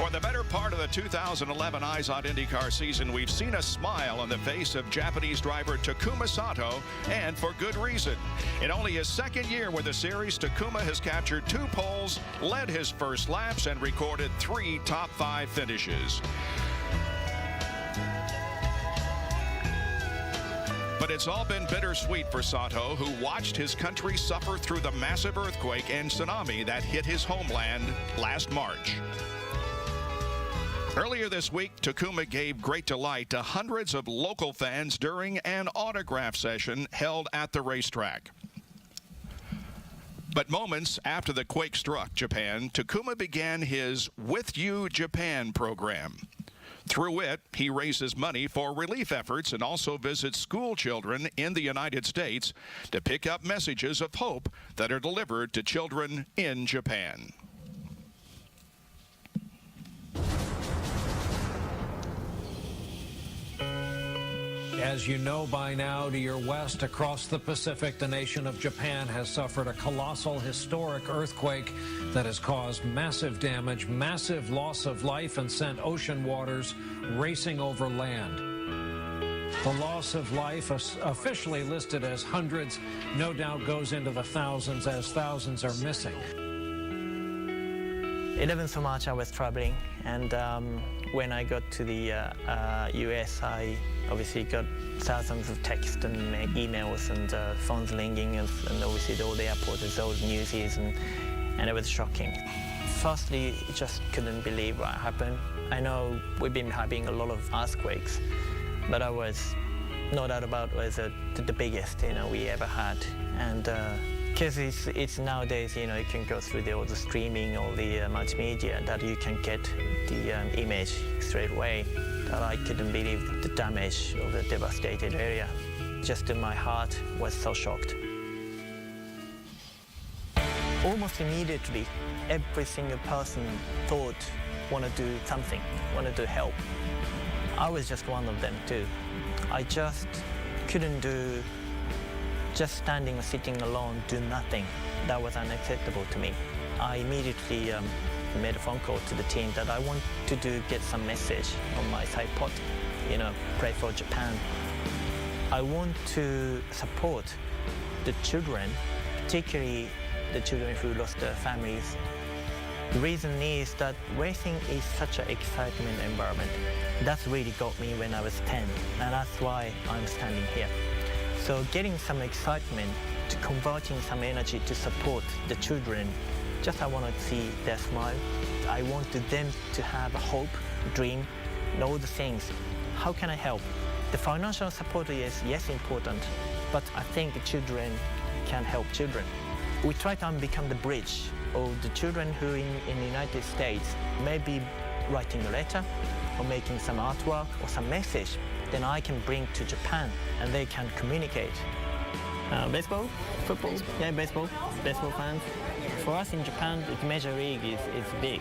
For the better part of the 2011 Eyes on IndyCar season, we've seen a smile on the face of Japanese driver Takuma Sato, and for good reason. In only his second year with the series, Takuma has captured 2 poles, led his first laps, and recorded 3 top 5 finishes. But it's all been bittersweet for Sato, who watched his country suffer through the massive earthquake and tsunami that hit his homeland last March. Earlier this week, Takuma gave great delight to hundreds of local fans during an autograph session held at the racetrack. But moments after the quake struck Japan, Takuma began his With You Japan program. Through it, he raises money for relief efforts and also visits school children in the United States to pick up messages of hope that are delivered to children in Japan. As you know by now, to your west, across the Pacific, the nation of Japan has suffered a colossal, historic earthquake that has caused massive damage, massive loss of life, and sent ocean waters racing over land. The loss of life, officially listed as hundreds, no doubt goes into the thousands, as thousands are missing. 11th of March, I was traveling, and when I got to the US, I obviously got thousands of texts and emails and phones ringing, and obviously all the airports, all the news, and it was shocking. Firstly, just couldn't believe what happened. I know we've been having a lot of earthquakes, but I was, no doubt about it, was the biggest we ever had. And because it's nowadays, you can go through all the streaming, all the multimedia, that you can get the image straight away. That I couldn't believe the damage of the devastated area. Just in my heart was so shocked. Almost immediately, every single person thought, want to do something, wanted to help. I was just one of them too. I just couldn't do, just standing or sitting alone, do nothing. That was unacceptable to me. I immediately made a phone call to the team that I want to get some message on my side pod, pray for Japan. I want to support the children, particularly the children who lost their families. The reason is that racing is such an excitement environment. That's really got me when I was 10, and that's why I'm standing here. So getting some excitement, to converting some energy to support the children, just I want to see their smile. I want them to have a hope, dream, and all the things. How can I help? The financial support is, yes, important, but I think the children can help children. We try to become the bridge of the children who in the United States may be writing a letter or making some artwork or some message, then I can bring to Japan and they can communicate. Baseball? Football? Yeah, baseball. Baseball fans. For us in Japan, the Major League is big.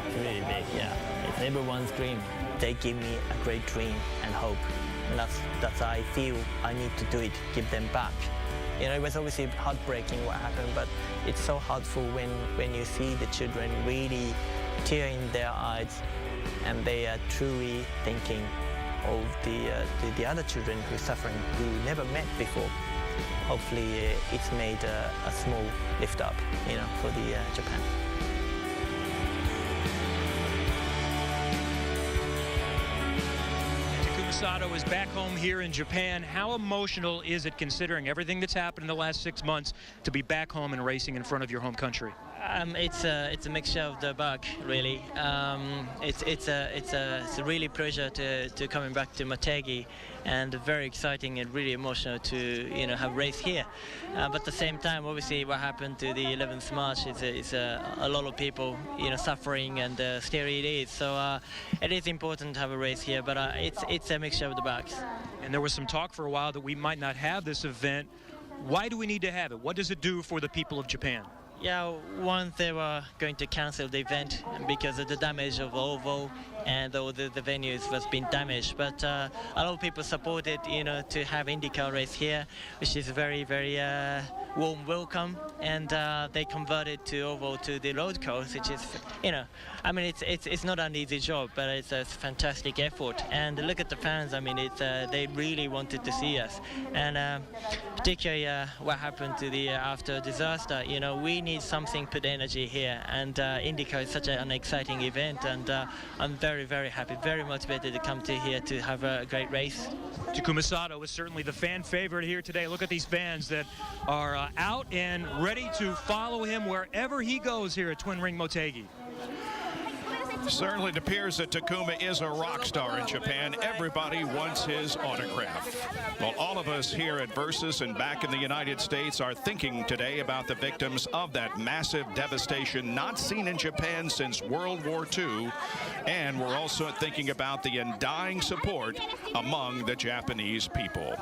It's really big, yeah. It's everyone's dream. They give me a great dream and hope. And that's I feel I need to do it, give them back. It was obviously heartbreaking what happened, but it's so heartful when you see the children really tear in their eyes and they are truly thinking of the other children who are suffering, who never met before. Hopefully it's made a small lift up, for the Japan. Takuma Sato is back home here in Japan. How emotional is it, considering everything that's happened in the last 6 months, to be back home and racing in front of your home country? It's a mixture of the both, really. It's a really pleasure to coming back to Motegi, and very exciting and really emotional to have a race here. But at the same time, obviously, what happened to the 11th March is a lot of people suffering, and still it is. So it is important to have a race here, but it's a mixture of the both. And there was some talk for a while that we might not have this event. Why do we need to have it? What does it do for the people of Japan? Yeah, once they were going to cancel the event because of the damage of the oval, and all the venues was been damaged. But a lot of people supported, to have IndyCar race here, which is very, very warm welcome. And they converted to oval to the road course, which is, I mean, it's not an easy job, but it's a fantastic effort. And look at the fans. I mean, they really wanted to see us. And particularly what happened to the after disaster, we need something put energy here. And IndyCar is such an exciting event, and I'm very, very happy, very motivated to come to here to have a great race. Takuma Sato is certainly the fan favorite here today. Look at these fans that are out and ready to follow him wherever he goes here at Twin Ring Motegi. Certainly it appears that Takuma is a rock star in Japan. Everybody wants his autograph. Well, all of us here at Versus and back in the United States are thinking today about the victims of that massive devastation not seen in Japan since World War II. And we're also thinking about the undying support among the Japanese people.